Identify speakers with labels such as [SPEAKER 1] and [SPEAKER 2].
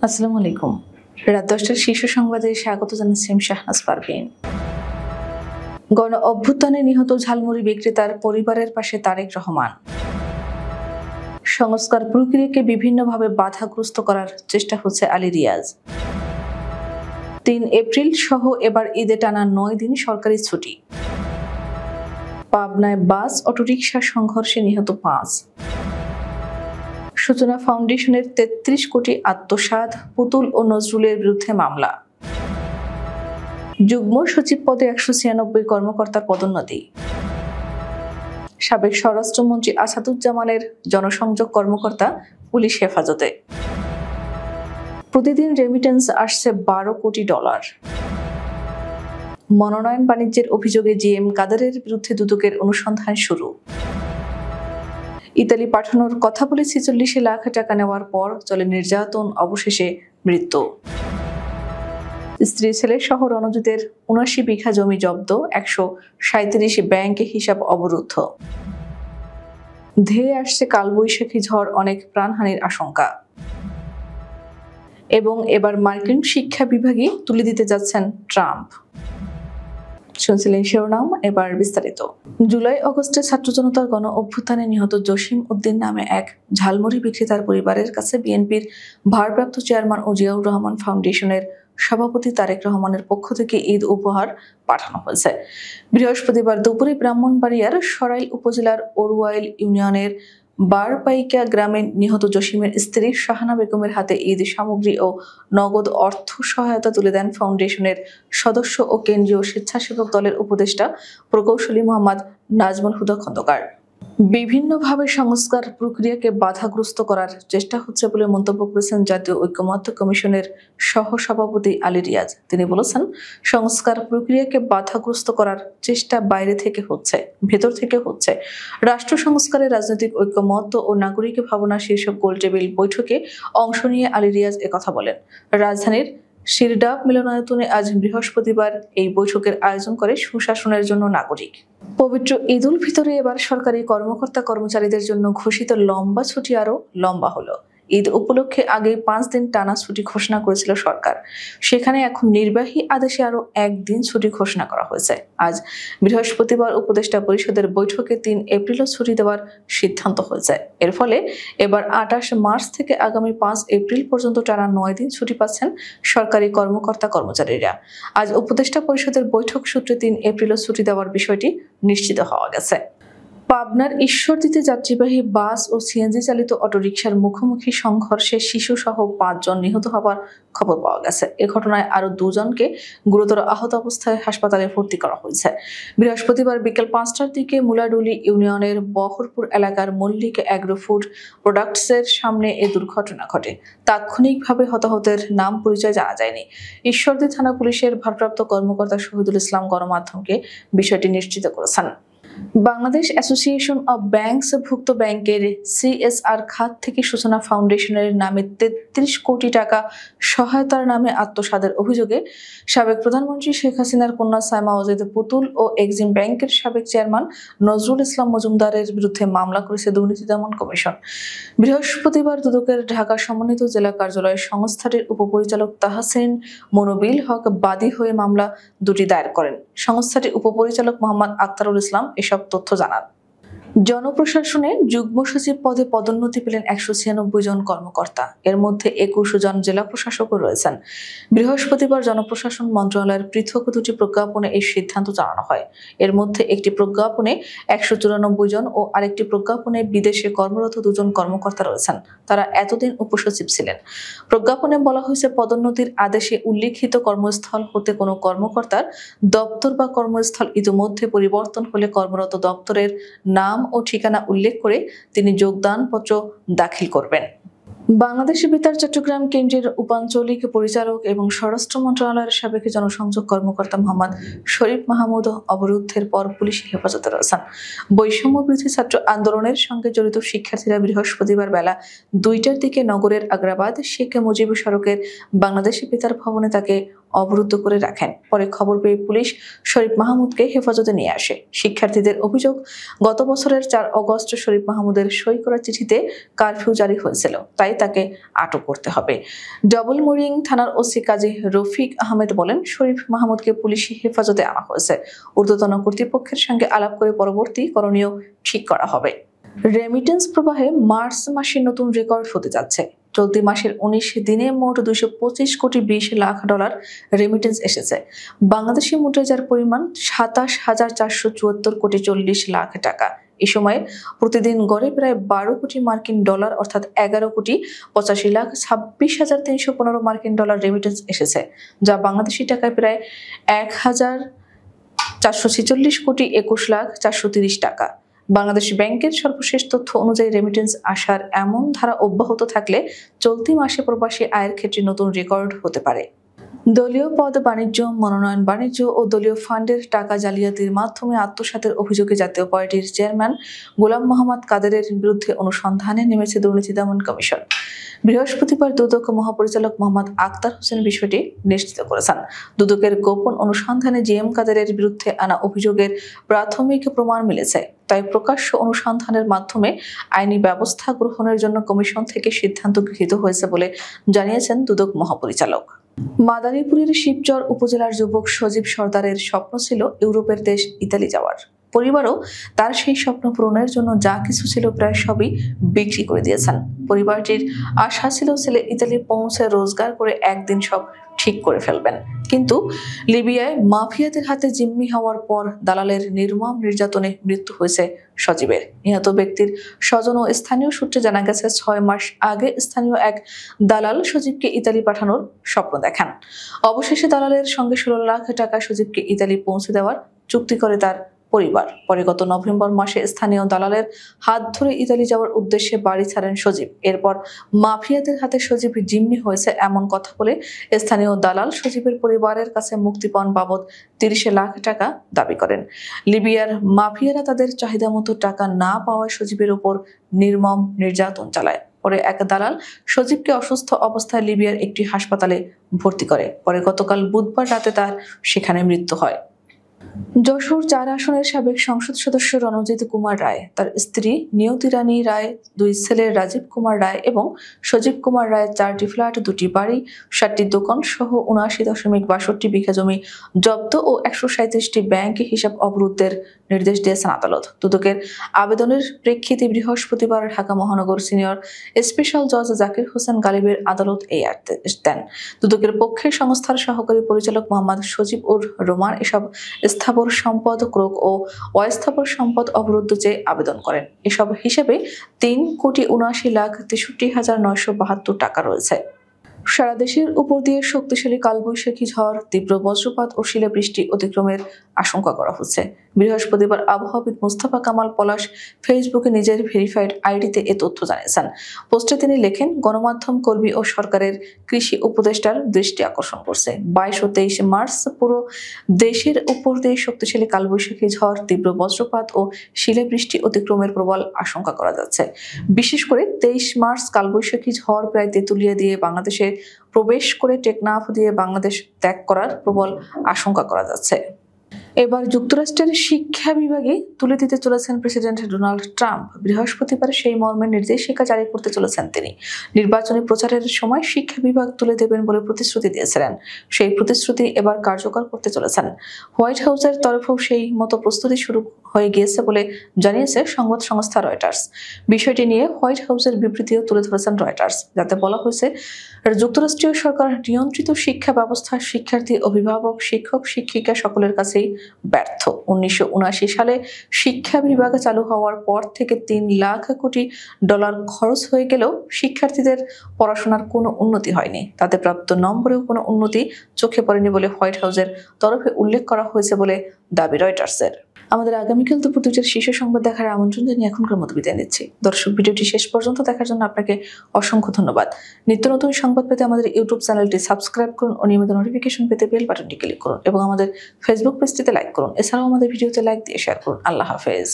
[SPEAKER 1] আসসালামু আলাইকুম। রাত ১০টার শীর্ষ সংবাদে স্বাগত জানাচ্ছি আমি শাহনাজ পারভীন। গণ অভ্যুত্থানে নিহত ঝালমুড়ি বিক্রেতার পরিবারের পাশে তারেক রহমান। সংস্কার প্রক্রিয়াকে বিভিন্নভাবে বাধাগ্রস্ত করার চেষ্টা হচ্ছে আলী রিয়াজ। ৩ এপ্রিল সহ এবার ঈদে টানা ৯ দিন সরকারি ছুটি। পাবনায় বাস অটোরিকশা সংঘর্ষে নিহত ৫। সূচনা ফাউন্ডেশনের ৩৩ কোটি আত্মসাৎ, পুতুল ও নজরুলের বিরুদ্ধে মামলা। যুগ্ম সচিব পদে ১৯৬ কর্মকর্তার পদোন্নতি। সাবেক স্বরাষ্ট্রমন্ত্রী আসাদুজ্জামানের জনসংযোগ কর্মকর্তা পুলিশ হেফাজতে। প্রতিদিন রেমিটেন্স আসছে $১২ কোটি। মনোনয়ন বাণিজ্যের অভিযোগে জিএম কাদেরের বিরুদ্ধে দুদকের অনুসন্ধান শুরু। ইতালি পাঠানোর কথা বলে ৪৬ লাখ টাকা নেওয়ার পর চলে নির্যাতন, অবশেষে মৃত্যু। স্ত্রী ছেলে সহ রণজিতের ৭৯ বিঘা জমি জব্দ, ১৩৭ ব্যাংকে হিসাব অবরুদ্ধ। ধেয়ে আসছে কালবৈশাখী ঝড়, অনেক প্রাণহানির আশঙ্কা। এবং এবার মার্কিন শিক্ষা বিভাগে তুলে দিতে যাচ্ছেন ট্রাম্প। শুনছিলেন শিরোনাম, এবার বিস্তারিত। জুলাই আগস্টে ছাত্র জনতার গণ অভ্যুত্থানে নিহত জসিম উদ্দিন নামে এক ঝালমুড়ি বিক্রেতার পরিবারের কাছে বিএনপির ভারপ্রাপ্ত চেয়ারম্যান ও জিয়াউর রহমান ফাউন্ডেশনের সভাপতি তারেক রহমানের পক্ষ থেকে ঈদ উপহার পাঠানো হয়েছে। বৃহস্পতিবার দুপুরে ব্রাহ্মণবাড়িয়ার সরাইল উপজেলার ওরওয়াইল ইউনিয়নের বারপাইকা গ্রামে নিহত জসিমের স্ত্রী শাহানা বেগমের হাতে ঈদ সামগ্রী ও নগদ অর্থ সহায়তা তুলে দেন ফাউন্ডেশনের সদস্য ও কেন্দ্রীয় স্বেচ্ছাসেবক দলের উপদেষ্টা প্রকৌশলী মোহাম্মদ নাজমুল হুদা খন্দকার। বিভিন্নভাবে সংস্কার প্রক্রিয়াকে বাধাগ্রস্ত করার চেষ্টা হচ্ছে বলে মন্তব্য করেছেন জাতীয় ঐক্যমত্য কমিশনের সহসভাপতি আলী রিয়াজ। তিনি বলেছেন, সংস্কার প্রক্রিয়াকে বাধাগ্রস্ত করার চেষ্টা বাইরে থেকে হচ্ছে, ভেতর থেকে হচ্ছে। রাষ্ট্র সংস্কারে রাজনৈতিক ঐক্যমত্য ও নাগরিক ভাবনা শীর্ষক গোলটেবিল বৈঠকে অংশ নিয়ে আলী রিয়াজ একথা বলেন। রাজধানীর শিরডাব মিলনায়তনে আজ বৃহস্পতিবার এই বৈঠকের আয়োজন করে সুশাসনের জন্য নাগরিক। পবিত্র ঈদ উল ফিতরে এবার সরকারি কর্মকর্তা কর্মচারীদের জন্য ঘোষিত লম্বা ছুটি আরো লম্বা হলো। ঈদ উপলক্ষে আগেই ৫ দিন টানা ছুটি ঘোষণা করেছিল সরকার, সেখানে এখন নির্বাহী আদেশে আরো ১ দিন ছুটি ঘোষণা করা হয়েছে। আজ বৃহস্পতিবার উপদেষ্টা পরিষদের বৈঠকে ৩ এপ্রিলও ছুটি দেওয়ার সিদ্ধান্ত হয়েছে। এর ফলে এবার ২৮ মার্চ থেকে আগামী ৫ এপ্রিল পর্যন্ত টানা ৯ দিন ছুটি পাচ্ছেন সরকারি কর্মকর্তা কর্মচারীরা। আজ উপদেষ্টা পরিষদের বৈঠক সূত্রে ৩ এপ্রিলও ছুটি দেওয়ার বিষয়টি নিশ্চিত হওয়া গেছে। পাবনার ঈশ্বরদীতে যাত্রীবাহী বাস ও সিএনজি চালিত অটোরিকশার মুখোমুখি সংঘর্ষে শিশুসহ ৫ জন নিহত হওয়ার খবর পাওয়া গেছে। এ ঘটনায় আরো ২ জনকে গুরুতর আহত অবস্থায় হাসপাতালে ভর্তি করা হয়েছে। বৃহস্পতিবার বিকেল ৫টার দিকে মুলাডুলি ইউনিয়নের বহরপুর এলাকার মল্লিক অ্যাগ্রো ফুড প্রোডাক্টসের সামনে এ দুর্ঘটনা ঘটে। তাৎক্ষণিকভাবে হতাহতের নাম পরিচয় জানা যায়নি। ঈশ্বরদী থানা পুলিশের ভারপ্রাপ্ত কর্মকর্তা শহীদুল ইসলাম গণমাধ্যমকে বিষয়টি নিশ্চিত করেছেন। বাংলাদেশ অ্যাসোসিয়েশন অব ব্যাংকস ভুক্ত ব্যাংকের সিএসআর খাত থেকে সূচনা ফাউন্ডেশনের নামে ৩৩ কোটি টাকা সহায়তার নামে আত্মসাতের অভিযোগে সাবেক প্রধানমন্ত্রী শেখ হাসিনার কন্যা সাইমা ওয়াজেদ পুতুল ও এক্সিম ব্যাংকের সাবেক চেয়ারম্যান নজরুল ইসলাম মজুমদারের বিরুদ্ধে মামলা করেছে দুর্নীতি দমন কমিশন। বৃহস্পতিবার দুদকের ঢাকা সমন্বিত জেলা কার্যালয়ে সংস্থাটির উপপরিচালক তাহসিন মনোবিল হক বাদী হয়ে মামলা দুটি দায়ের করেন। সংস্থাটির উপপরিচালক মোহাম্মদ আক্তারুল ইসলাম এসব তথ্য জানান। জনপ্রশাসনে যুগ্ম সচিব পদে পদোন্নতি পেলেন ১৯৬ জন কর্মকর্তা, এর মধ্যে ২১ জন জেলা প্রশাসকও রয়েছেন। বৃহস্পতিবার জনপ্রশাসন মন্ত্রণালয়ের পৃথক ২টি প্রজ্ঞাপনে এই সিদ্ধান্ত জানানো হয়। এর মধ্যে একটি প্রজ্ঞাপনে ১৯৪ জন ও আরেকটি প্রজ্ঞাপনে বিদেশে কর্মরত ২ জন কর্মকর্তা রয়েছেন। তারা এতদিন উপসচিব ছিলেন। প্রজ্ঞাপনে বলা হয়েছে, পদোন্নতির আদেশে উল্লিখিত কর্মস্থল হতে কোনো কর্মকর্তার দপ্তর বা কর্মস্থল ইতিমধ্যে পরিবর্তন হলে কর্মরত দপ্তরের নাম ও ঠিকানা উল্লেখ করে তিনি যোগদানপত্র দাখিল করবেন। বাংলাদেশ বেতার চট্টগ্রাম কেন্দ্রের উপাঞ্চলিক পরিচালক এবং স্বরাষ্ট্র মন্ত্রণালয়ের সাবেক জনসংযোগ কর্মকর্তা মোহাম্মদ শরীফ মাহমুদ অবরুদ্ধের পর পুলিশি হেফাজতে রয়েছেন। বৈষম্য বিরোধী ছাত্র আন্দোলনের সঙ্গে জড়িত শিক্ষার্থীরা বৃহস্পতিবার বেলা ২টার দিকে নগরের আগ্রাবাদ শেখ মুজিব সড়কের বাংলাদেশ বেতার ভবনে তাকে অবরুদ্ধ করে রাখেন। পরে খবর পেয়ে পুলিশ শরীফ মাহমুদকে হেফাজতে নিয়ে আসে। শিক্ষার্থীদের অভিযোগ, গত বছরের 4 অগস্ট শরীফ মাহমুদের সই করা চিঠিতে কারফিউ জারি হয়েছিল, তাই তাকে আটক করতে হবে। ডবল মুরিং থানার ওসি কাজী রফিক আহমেদ বলেন, শরীফ মাহমুদকে পুলিশি হেফাজতে আনা হয়েছে। ঊর্ধ্বতন কর্তৃপক্ষের সঙ্গে আলাপ করে পরবর্তী করণীয় ঠিক করা হবে। রেমিটেন্স প্রবাহে মার্চ মাসে নতুন রেকর্ড হতে যাচ্ছে। চলতি মাসের 19 দিনে মোট 225 কোটি 20 লাখ ডলার রেমিটেন্স এসেছে। বাংলাদেশি মুদ্রায় যার পরিমাণ 27,474 কোটি 40 লাখ টাকা। এই সময়ে প্রতিদিন গড়ে প্রায় 12 কোটি মার্কিন ডলার অর্থাৎ 11 কোটি 85 লাখ 26,315 মার্কিন ডলার রেমিটেন্স এসেছে, যা বাংলাদেশি টাকায় প্রায় 1,446 কোটি 21 লাখ 430 টাকা। বাংলাদেশ ব্যাংকের সর্বশেষ তথ্য অনুযায়ী রেমিটেন্স আসার এমন ধারা অব্যাহত থাকলে চলতি মাসে প্রবাসী আয়ের ক্ষেত্রে নতুন রেকর্ড হতে পারে। দলীয় পদ বাণিজ্য, মনোনয়ন বাণিজ্য ও দলীয় ফান্ডের টাকা জালিয়াতির মাধ্যমে আত্মসাতের অভিযোগে জাতীয় পার্টির চেয়ারম্যান গোলাম মোহাম্মদ কাদেরের বিরুদ্ধে অনুসন্ধানে নেমেছে দুর্নীতি দমন কমিশন। বৃহস্পতিবার দুদক মহাপরিচালক মোহাম্মদ আক্তার হোসেন বিষয়টি নিশ্চিত করেছেন। দুদকের গোপন অনুসন্ধানে জিএম কাদেরের বিরুদ্ধে আনা অভিযোগের প্রাথমিক প্রমাণ মিলেছে, তাই প্রকাশ্য অনুসন্ধানের মাধ্যমে আইনি ব্যবস্থা গ্রহণের জন্য কমিশন থেকে সিদ্ধান্ত গৃহীত হয়েছে বলে জানিয়েছেন দুদক মহাপরিচালক। মাদারীপুরের শিবচর উপজেলার যুবক সজীব সর্দারের স্বপ্ন ছিল ইউরোপের দেশ ইতালি যাওয়ার। পরিবারও তার সেই স্বপ্ন পূরণের জন্য যা কিছু ছিল প্রায় সবই বিক্রি করে দিয়েছেন। পরিবারটির আশা ছিল ছেলে ইতালি পৌঁছে রোজগার করে একদিন সব ঠিক করে ফেলবেন, কিন্তু লিবিয়ায় মাফিয়াদের হাতে জিম্মি হওয়ার পর দালালের নির্মম নির্যাতনে মৃত্যু হয়েছে সজীবের। নিহত ব্যক্তির স্বজন ও স্থানীয় সূত্রে জানা গেছে, 6 মাস আগে স্থানীয় এক দালাল সজীবকে ইতালি পাঠানোর স্বপ্ন দেখান। অবশেষে দালালের সঙ্গে 16 লাখ টাকা সজীবকে ইতালি পৌঁছে দেওয়ার চুক্তি করে তার পরিবার। পরে গত নভেম্বর মাসে স্থানীয় দালালের হাত ধরে ইতালি যাওয়ার উদ্দেশ্যে বাড়ি ছাড়েন সজীব। এরপর মাফিয়াদের হাতে সজীব জিম্মি হয়েছে এমন কথা বলে স্থানীয় দালাল সজীবের পরিবারের কাছে মুক্তিপণ বাবদ 30 লাখ টাকা দাবি করেন। লিবিয়ার মাফিয়ারা তাদের চাহিদা মতো টাকা না পাওয়ায় সজীবের উপর নির্মম নির্যাতন চালায়। পরে এক দালাল সজীবকে অসুস্থ অবস্থায় লিবিয়ার একটি হাসপাতালে ভর্তি করে। পরে গতকাল বুধবার রাতে তার সেখানে মৃত্যু হয়। যশোর 4 আসনের সাবেক সংসদ সদস্য রণজিৎ কুমার রায়, তার স্ত্রী নিয়তি রানী রায়, 2 ছেলে রাজীব কুমার রায় এবং সজীব কুমার রায় 4টি ফ্ল্যাট, 2টি বাড়ি, 7টি দোকান সহ 79.62 বিঘা জমি জব্দ ও 137টি ব্যাংক হিসাব অবরুদ্ধের নির্দেশ দিয়েছেন আদালত। দুদকের আবেদনের প্রেক্ষিতে বৃহস্পতিবার ঢাকা মহানগর সিনিয়র স্পেশাল জজ জাকির হোসেন গালিবের আদালত এই আদেশ দেন। দুদকের পক্ষে সংস্থার সহকারী পরিচালক মোহাম্মদ সজীব উর রহমান এসব স্থাবর সম্পদ ক্রোক ও অস্থাবর সম্পদ অবরুদ্ধ চেয়ে আবেদন করেন। এসব হিসেবে 3,79,63,972 টাকা রয়েছে। সারা দেশের উপর দিয়ে শক্তিশালী কালবৈশাখী ঝড়, তীব্র বজ্রপাত ও শিলাবৃষ্টি অতিক্রমের আশঙ্কা করা হচ্ছে। বৃহস্পতিবার আবহাওয়াবিদ মুস্তাফা কামাল পলাশ ফেসবুকে নিজের ভেরিফাইড আইডিতে এ তথ্য জানিয়েছেন। পোস্টে তিনি লেখেন, গণমাধ্যম কর্মী ও সরকারের কৃষি উপদেষ্টার দৃষ্টি আকর্ষণ করছে। 22 ও 23 মার্চ পুরো দেশের উপর দিয়ে শক্তিশালী কালবৈশাখী ঝড়, তীব্র বজ্রপাত ও শিলাবৃষ্টি অতিক্রমের প্রবল আশঙ্কা করা যাচ্ছে। বিশেষ করে 23 মার্চ কালবৈশাখী ঝড় প্রায় তেঁতুলিয়া দিয়ে বাংলাদেশে প্রবেশ করে টেকনাফ দিয়ে বাংলাদেশ ত্যাগ করার প্রবল আশঙ্কা করা যাচ্ছে। এবার যুক্তরাষ্ট্রের শিক্ষা বিভাগে তুলে দিতে চলেছেন প্রেসিডেন্ট ডোনাল্ড ট্রাম্প। বৃহস্পতিবার সেই মর্মে নির্দেশিকা জারি করতে চলেছেন তিনি। নির্বাচনী প্রচারের সময় শিক্ষা বিভাগ তুলে দেবেন বলে প্রতিশ্রুতি দিয়েছিলেন। সেই প্রতিশ্রুতি এবার কার্যকর করতে চলেছেন। হোয়াইট হাউসের তরফেও সেই মতো প্রস্তুতি শুরু হয়ে গিয়েছে বলে জানিয়েছে সংবাদ সংস্থা রয়টার্স। বিষয়টি নিয়ে হোয়াইট হাউসের বিবৃতিও তুলে ধরেছেন রয়টার্স, যাতে বলা হয়েছে, যুক্তরাষ্ট্রীয় সরকার নিয়ন্ত্রিত শিক্ষা ব্যবস্থা শিক্ষার্থী, অভিভাবক, শিক্ষক, শিক্ষিকা সকলের কাছেই ব্যর্থ। 1979 সালে শিক্ষা বিভাগ চালু হওয়ার পর থেকে 3 লাখ কোটি ডলার খরচ হয়ে গেলেও শিক্ষার্থীদের পড়াশোনার কোনো উন্নতি হয়নি। তাতে প্রাপ্ত নম্বরেও কোনো উন্নতি চোখে পড়েনি বলে হোয়াইট হাউসের তরফে উল্লেখ করা হয়েছে বলে দাবি রয়টার্সের। আমাদের আগামীকাল দুপুর 2টার শীর্ষ সংবাদ দেখার আমন্ত্রণ জানিয়ে এখনকার মতো বিদায় নিচ্ছি। দর্শক, ভিডিওটি শেষ পর্যন্ত দেখার জন্য আপনাকে অসংখ্য ধন্যবাদ। নিত্য নতুন সংবাদ পেতে আমাদের ইউটিউব চ্যানেলটি সাবস্ক্রাইব করুন ও নিয়মিত নোটিফিকেশন পেতে বেল বাটনটি ক্লিক করুন এবং আমাদের ফেসবুক পেজটিতে লাইক করুন। এছাড়াও আমাদের ভিডিওতে লাইক দিয়ে শেয়ার করুন। আল্লাহ হাফেজ।